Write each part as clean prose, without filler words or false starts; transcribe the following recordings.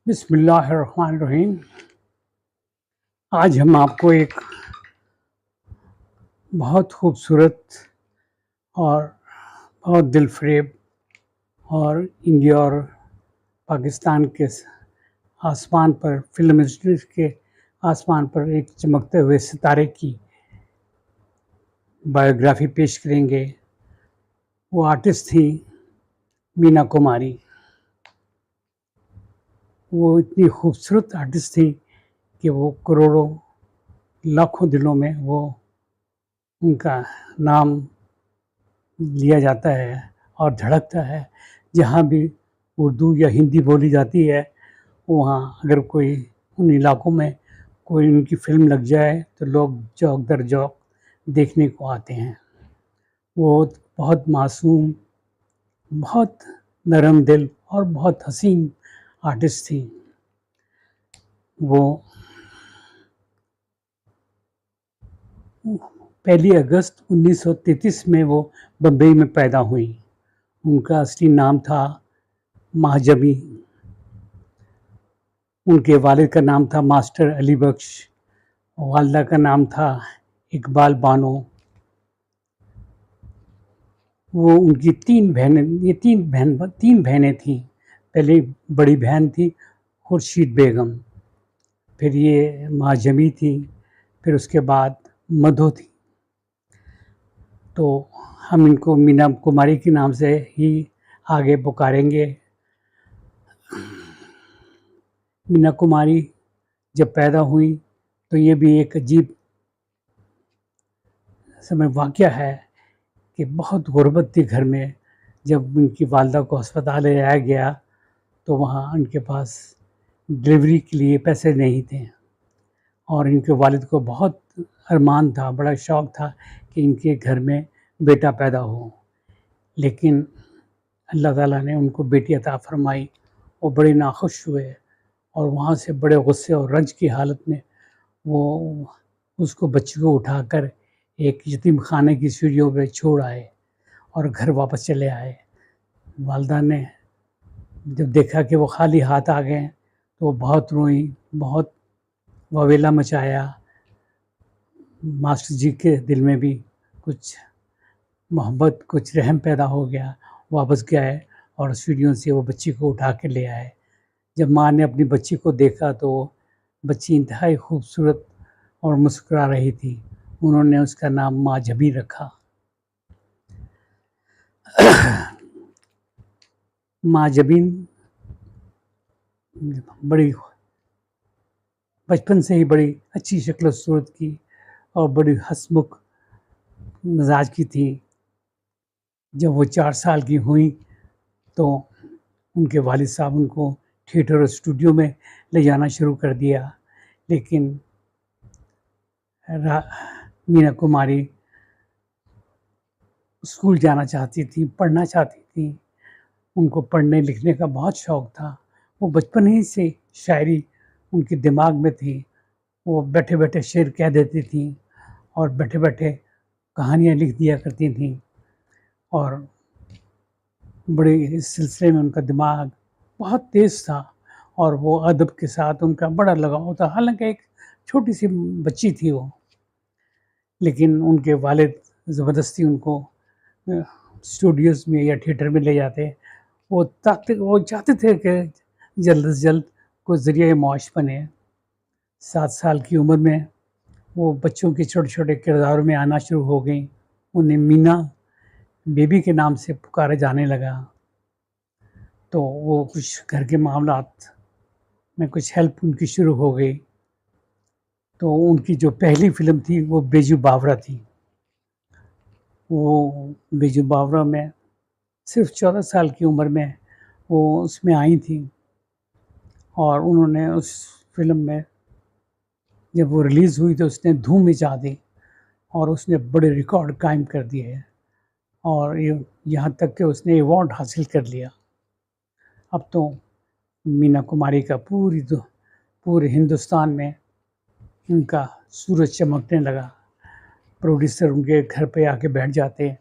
बिस्मिल्लाहिर्रहमानिर्रहीम। आज हम आपको एक बहुत खूबसूरत और बहुत दिलफ़रेब और इंडिया और पाकिस्तान के आसमान पर फ़िल्म इंडस्ट्री के आसमान पर एक चमकते हुए सितारे की बायोग्राफ़ी पेश करेंगे। वो आर्टिस्ट थी मीना कुमारी। वो इतनी खूबसूरत आर्टिस्ट थी कि वो करोड़ों लाखों दिलों में वो उनका नाम लिया जाता है और धड़कता है। जहाँ भी उर्दू या हिंदी बोली जाती है, वहाँ अगर कोई उन इलाकों में कोई उनकी फ़िल्म लग जाए तो लोग चौक दर चौक देखने को आते हैं। वो बहुत मासूम, बहुत नरम दिल और बहुत हसीन आर्टिस्ट थी। वो 1 अगस्त 1933 में वो बम्बई में पैदा हुई। उनका असली नाम था महाजबी। उनके वालिद का नाम था मास्टर अली बख्श, वालिदा का नाम था इकबाल बानो। वो उनकी 3 बहनें थीं। पहले बड़ी बहन थी खुर्शीद बेगम, फिर ये महाजबी थी, फिर उसके बाद मधु थी। तो हम इनको मीना कुमारी के नाम से ही आगे पुकारेंगे। मीना कुमारी जब पैदा हुई तो ये भी एक अजीब समय वाक़या है कि बहुत गुर्बत थी घर में। जब उनकी वालिदा को अस्पताल ले जाया गया तो वहाँ उनके पास डिलीवरी के लिए पैसे नहीं थे और इनके वालिद को बहुत अरमान था, बड़ा शौक़ था कि इनके घर में बेटा पैदा हो। लेकिन अल्लाह ताला ने उनको बेटी अता फ़रमाई। वो बड़े नाखुश हुए और वहाँ से बड़े गुस्से और रंज की हालत में वो उसको बच्ची को उठाकर एक यतीम खाने की सीढ़ियों पे छोड़ आए और घर वापस चले आए। वालिदा ने जब देखा कि वो खाली हाथ आ गए तो वो बहुत रोईं, बहुत ववेला मचाया। मास्टर जी के दिल में भी कुछ मोहब्बत, कुछ रहम पैदा हो गया। वापस गए और सीढ़ियों से वो बच्ची को उठा के ले आए। जब माँ ने अपनी बच्ची को देखा तो बच्ची इंतहाई खूबसूरत और मुस्कुरा रही थी। उन्होंने उसका नाम माँ जबी रखा। माँ जबीन बड़ी बचपन से ही बड़ी अच्छी शक्ल सूरत की और बड़ी हँसमुख मिजाज की थी। जब वो 4 साल की हुई तो उनके वालिद साहब उनको थिएटर और स्टूडियो में ले जाना शुरू कर दिया। लेकिन मीना कुमारी स्कूल जाना चाहती थी, पढ़ना चाहती थी। उनको पढ़ने लिखने का बहुत शौक़ था। वो बचपन ही से शायरी उनके दिमाग में थी। वो बैठे-बैठे शेर कह देती थीं और बैठे-बैठे कहानियाँ लिख दिया करती थीं और बड़े इस सिलसिले में उनका दिमाग बहुत तेज़ था और वो अदब के साथ उनका बड़ा लगाव था। हालाँकि एक छोटी-सी बच्ची थी वो, लेकिन उनके वालिद ज़बरदस्ती उनको स्टूडियोज़ में या थिएटर में ले जाते। वो चाहते थे कि जल्द से जल्द कोई ज़रिए-ए-मौश बने। 7 साल की उम्र में वो बच्चों के छोटे-छोटे किरदारों में आना शुरू हो गईं। उन्हें मीना बेबी के नाम से पुकारा जाने लगा। तो वो कुछ घर के मामलात में कुछ हेल्प उनकी शुरू हो गई। तो उनकी जो पहली फ़िल्म थी वो बेजू बावरा थी। वो बेजू बावरा में सिर्फ़ 14 साल की उम्र में वो उसमें आई थीं और उन्होंने उस फ़िल्म में जब वो रिलीज़ हुई तो उसने धूम मचा दी और उसने बड़े रिकॉर्ड कायम कर दिए और यहाँ तक कि उसने अवार्ड हासिल कर लिया। अब तो मीना कुमारी का पूरे हिंदुस्तान में उनका सूरज चमकने लगा। प्रोड्यूसर उनके घर पे आके बैठ जाते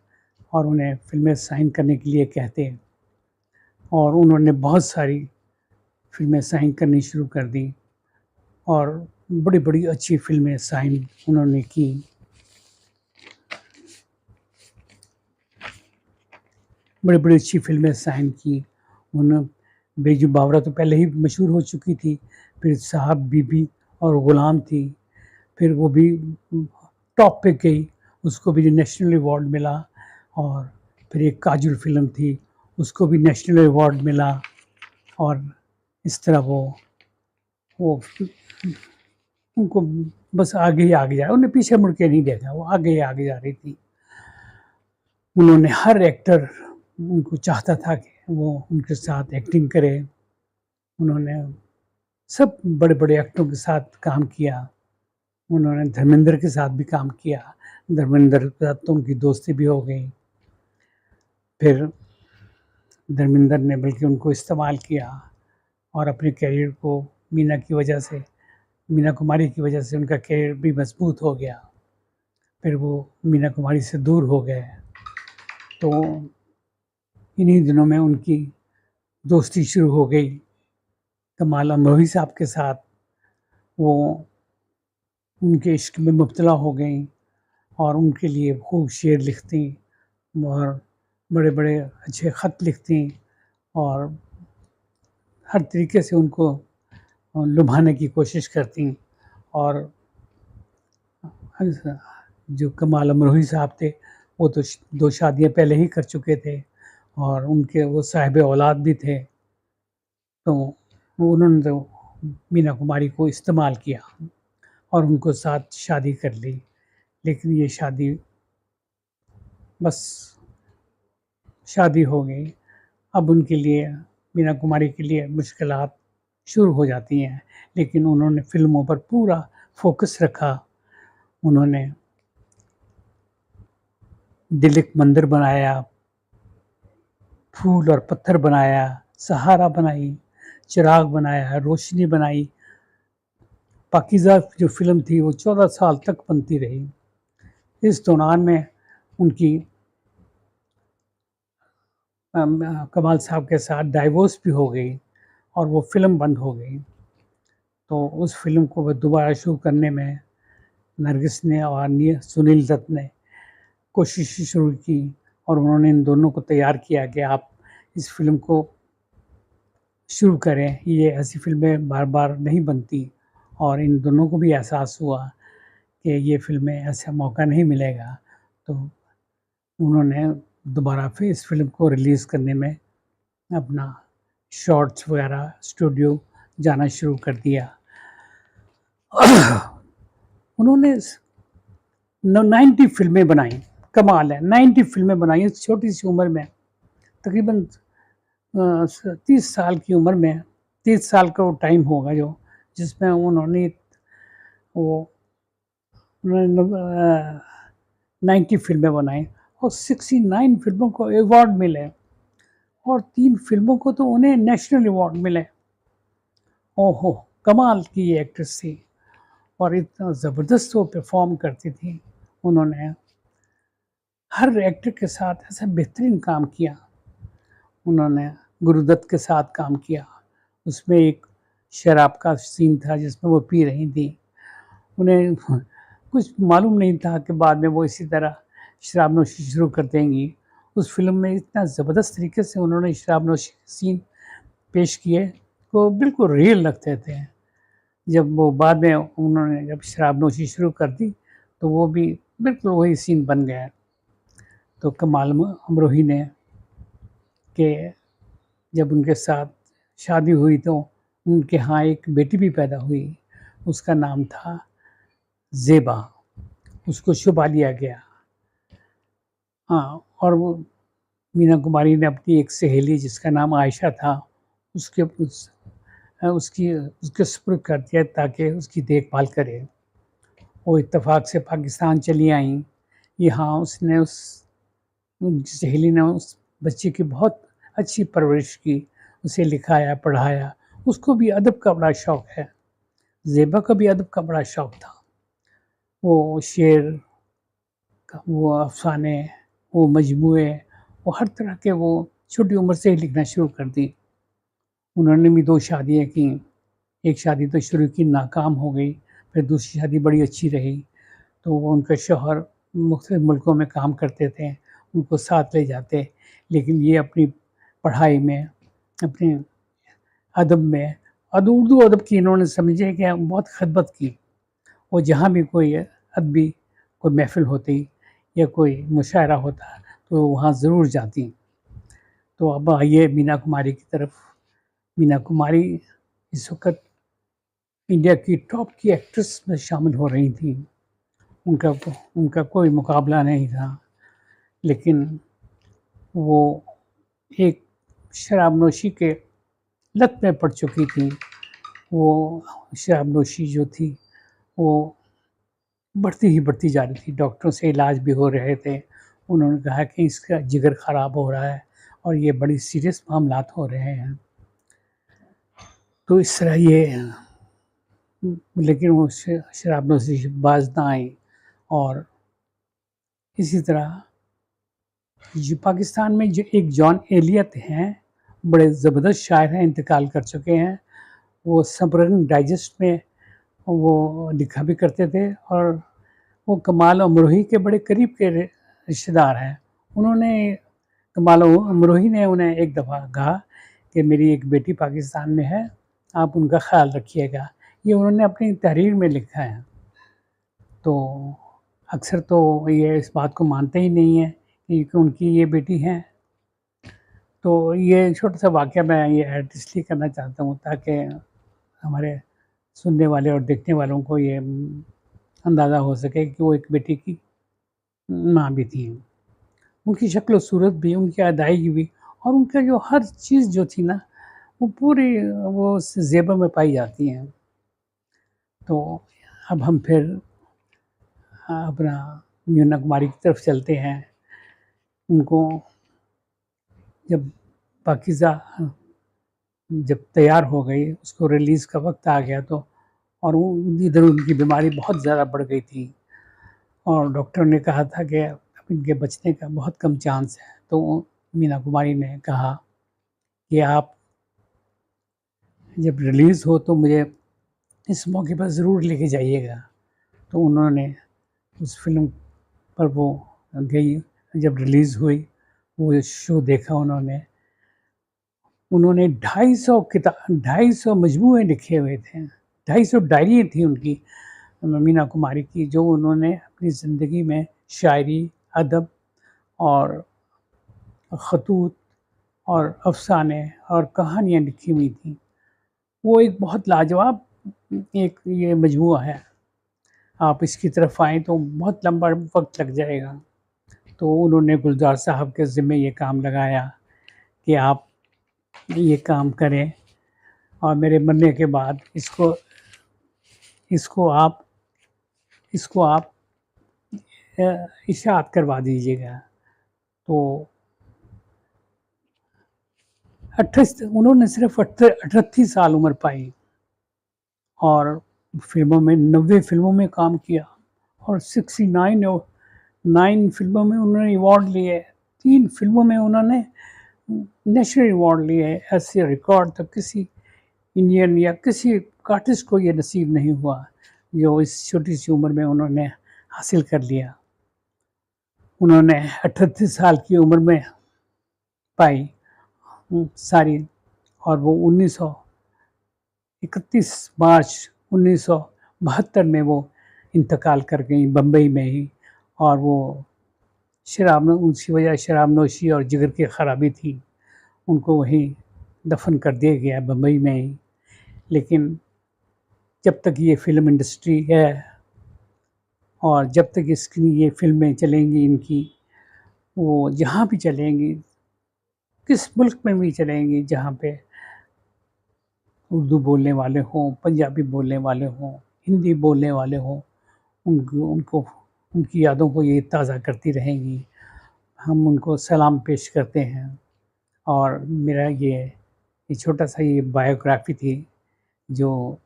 और उन्हें फ़िल्में साइन करने के लिए कहते और उन्होंने बहुत सारी फ़िल्में साइन करनी शुरू कर दी और बड़ी-बड़ी अच्छी फ़िल्में साइन उन्होंने की। बड़ी-बड़ी अच्छी फ़िल्में साइन की। उन्होंने बेजू बावरा तो पहले ही मशहूर हो चुकी थी, फिर साहब बीबी और गुलाम थी, फिर वो भी टॉप पे गई, उसको भी नेशनल अवार्ड मिला। और फिर एक काजुल फ़िल्म थी, उसको भी नेशनल अवार्ड मिला। और इस तरह वो उनको बस आगे ही आगे जा उन्हें पीछे मुड़ के नहीं देखा, वो आगे ही आगे जा रही थी। उन्होंने हर एक्टर उनको चाहता था कि वो उनके साथ एक्टिंग करे। उन्होंने सब बड़े-बड़े एक्टरों के साथ काम किया। उन्होंने धर्मेंद्र के साथ भी काम किया। धर्मेंद्र के साथ तो उनकी दोस्ती भी हो गई। फिर धर्मेंद्र ने बल्कि उनको इस्तेमाल किया और अपने करियर को मीना कुमारी की वजह से उनका करियर भी मजबूत हो गया। फिर वो मीना कुमारी से दूर हो गए। तो इन्हीं दिनों में उनकी दोस्ती शुरू हो गई कमाल अमरोही साहब के साथ। वो उनके इश्क में मुब्तला हो गईं और उनके लिए खूब शेर लिखतीं और बड़े-बड़े अच्छे ख़त लिखतीं और हर तरीके से उनको लुभाने की कोशिश करतीं। और जो कमाल अमरोही साहब थे, वो तो 2 शादियाँ पहले ही कर चुके थे और उनके वो साहिब औलाद भी थे। तो उन्होंने तो मीना कुमारी को इस्तेमाल किया और उनको साथ शादी कर ली। लेकिन ये शादी बस शादी हो गई। अब उनके लिए मीना कुमारी के लिए मुश्किलात शुरू हो जाती हैं, लेकिन उन्होंने फ़िल्मों पर पूरा फ़ोकस रखा। उन्होंने दिल एक मंदिर बनाया, फूल और पत्थर बनाया, सहारा बनाई, चिराग बनाया, रोशनी बनाई। पाकीज़ा जो फ़िल्म थी वो 14 साल तक बनती रही। इस दौरान में उनकी कमाल साहब के साथ डाइवोर्स भी हो गई और वो फ़िल्म बंद हो गई। तो उस फ़िल्म को वो दोबारा शुरू करने में नरगिस ने और सुनील दत्त ने कोशिश शुरू की और उन्होंने इन दोनों को तैयार किया कि आप इस फ़िल्म को शुरू करें। ये ऐसी फ़िल्में बार-बार नहीं बनती और इन दोनों को भी एहसास हुआ कि ये फ़िल्में ऐसा मौका नहीं मिलेगा। तो उन्होंने दोबारा फिर इस फ़िल्म को रिलीज़ करने में अपना शॉट्स वगैरह स्टूडियो जाना शुरू कर दिया। उन्होंने 90 फ़िल्में बनाई, कमाल है, 90 फ़िल्में बनाई इस छोटी-सी उम्र में। तकरीबन 30 साल की उम्र में 30 साल का वो टाइम होगा जो जिसमें उन्होंने वो उन्होंने 90 फ़िल्में बनाई और 69 फ़िल्मों को अवार्ड मिले और 3 फ़िल्मों को तो उन्हें नेशनल अवार्ड मिले। ओहो! कमाल की ये एक्ट्रेस थी और इतना ज़बरदस्त वो परफ़ॉर्म करती थी। उन्होंने हर एक्टर के साथ ऐसा बेहतरीन काम किया। उन्होंने गुरुदत्त के साथ काम किया। उसमें एक शराब का सीन था जिसमें वो पी रही थी। उन्हें कुछ मालूम नहीं था कि बाद में वो इसी तरह शराब नोशी शुरू कर देंगी। उस फ़िल्म में इतना ज़बरदस्त तरीके से उन्होंने शराब नोशी के सीन पेश किए, वो बिल्कुल रियल लगते थे। जब वो बाद में उन्होंने जब शराब नोशी शुरू कर दी, तो वो भी बिल्कुल वही सीन बन गया। तो कमाल अमरोही ने के जब उनके साथ शादी हुई तो उनके यहाँ एक बेटी भी पैदा हुई। उसका नाम था ज़ेबा, उसको छुपा लिया गया। हाँ, और वो मीना कुमारी ने अपनी एक सहेली जिसका नाम आयशा था, उसके सुपुर्द कर दिया ताकि उसकी देखभाल करे। वो इत्तेफ़ाक से पाकिस्तान चली आईं। यहाँ उसने उनकी सहेली ने उस बच्चे की बहुत अच्छी परवरिश की, उसे लिखाया, पढ़ाया। उसको भी अदब का बड़ा शौक़ है। ज़ेबा को भी अदब का बड़ा शौक़ था। वो शेर, वो अफ़साने, वो मजमूए, वो हर तरह के वो छोटी उम्र से ही लिखना शुरू कर दी। उन्होंने भी 2 शादियाँ की। एक शादी तो शुरू की, नाकाम हो गई, फिर दूसरी शादी बड़ी अच्छी रही। तो वो उनके शौहर मुख्तलिफ़ मुल्कों में काम करते थे, उनको साथ ले जाते। लेकिन ये अपनी पढ़ाई में, अपने अदब में, उर्दू अदब की इन्होंने समझिए कि बहुत खिदमत की। वो जहाँ भी कोई अदबी कोई महफ़िल होती या कोई मुशायरा होता, तो वहाँ ज़रूर जातीं। तो अब आइए मीना कुमारी की तरफ। मीना कुमारी इस वक़्त इंडिया की टॉप की एक्ट्रेस में शामिल हो रही थीं। उनका कोई मुकाबला नहीं था। लेकिन वो एक शराबनोशी के लत में पड़ चुकी थीं। वो शराबनोशी जो थी, वो बढ़ती ही बढ़ती जा रही थी। डॉक्टरों से इलाज भी हो रहे थे। उन्होंने कहा कि इसका जिगर ख़राब हो रहा है और ये बड़ी सीरियस मामलात हो रहे हैं। तो इस तरह ये लेकिन वो शराबनोशी से बाज़ ना आईं। और इसी तरह जो पाकिस्तान में जो एक जॉन एलियट हैं, बड़े ज़बरदस्त शायर हैं, इंतकाल कर चुके हैं। वो सबरंग डाइजेस्ट में वो लिखा भी करते थे और वो कमाल अमरोही के बड़े करीब के रिश्तेदार हैं। उन्होंने कमाल अमरोही ने उन्हें एक दफ़ा कहा कि मेरी एक बेटी पाकिस्तान में है, आप उनका ख़्याल रखिएगा। ये उन्होंने अपनी तहरीर में लिखा है। तो अक्सर तो ये इस बात को मानते ही नहीं हैं कि उनकी ये बेटी हैं। तो ये छोटा-सा वाक़या मैं ये ऐड इसलिए करना चाहता हूँ ताकि हमारे सुनने वाले और देखने वालों को ये अंदाज़ा हो सके कि वो एक बेटी की माँ भी थी। उनकी शक्ल सूरत भी, उनकी अदायगी भी और उनका जो हर चीज़ जो थी ना, वो पूरी वो उस ज़ेबा में पाई जाती हैं। तो अब हम फिर अपना मीना कुमारी की तरफ चलते हैं। उनको जब पाकीज़ा जब तैयार हो गई, उसको रिलीज़ का वक़्त आ गया तो और वो इधर उनकी बीमारी बहुत ज़्यादा बढ़ गई थी और डॉक्टर ने कहा था कि अब इनके बचने का बहुत कम चांस है। तो मीना कुमारी ने कहा कि आप जब रिलीज़ हो तो मुझे इस मौके पर ज़रूर लेके जाइएगा। तो उन्होंने उस फ़िल्म पर वो गई, जब रिलीज़ हुई, वो शो देखा उन्होंने। उन्होंने 250 मजमूए लिखे हुए थे, 250 डायरियाँ थी उनकी, मीना कुमारी की, जो उन्होंने अपनी ज़िंदगी में शायरी, अदब और ख़तूत और अफ़साने और कहानियाँ लिखी हुई थीं। वो एक बहुत लाजवाब एक ये मजमूआ है। आप इसकी तरफ आएँ तो बहुत लंबा वक़्त लग जाएगा। तो उन्होंने गुलज़ार साहब के ज़िम्मे ये काम लगाया कि आप ये काम करें और मेरे मरने के बाद इसको आप इसको आप इशाअत करवा दीजिएगा। तो 28 उन्होंने सिर्फ़ 38 साल उम्र पाई और फ़िल्मों में 90 फ़िल्मों में काम किया और 9 फ़िल्मों में उन्होंने अवार्ड लिए। 3 फ़िल्मों में उन्होंने नेशनल अवार्ड लिए। ऐसे रिकॉर्ड तो किसी इंडियन या किसी आर्टिस्ट को ये नसीब नहीं हुआ, जो इस छोटी-सी उम्र में उन्होंने हासिल कर लिया। उन्होंने 38 साल की उम्र में पाई सारी और वो 31 मार्च 1972 में वो इंतकाल कर गईं बम्बई में ही। और वो उनकी वजह शराबनोशी और जिगर की खराबी थी। उनको वहीं दफ़न कर दिया गया बम्बई में ही। लेकिन जब तक ये फ़िल्म इंडस्ट्री है और जब तक इसकी ये फ़िल्में चलेंगी इनकी, वो जहाँ भी चलेंगी, किस मुल्क में भी चलेंगी जहाँ पे उर्दू बोलने वाले हों, पंजाबी बोलने वाले हों, हिंदी बोलने वाले हों, उनको उनकी यादों को ये ताज़ा करती रहेंगी। हम उनको सलाम पेश करते हैं। और मेरा ये छोटा-सा ये बायोग्राफ़ी थी जो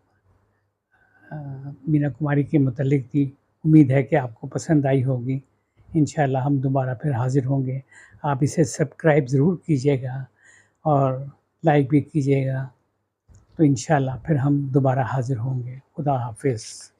मीना कुमारी के मुतल्लिक़ थी। उम्मीद है कि आपको पसंद आई होगी। इंशाअल्लाह हम दोबारा फिर हाज़िर होंगे। आप इसे सब्सक्राइब ज़रूर कीजिएगा और लाइक भी कीजिएगा। तो इंशाल्लाह फिर हम दोबारा हाज़िर होंगे। खुदा हाफ़िज़।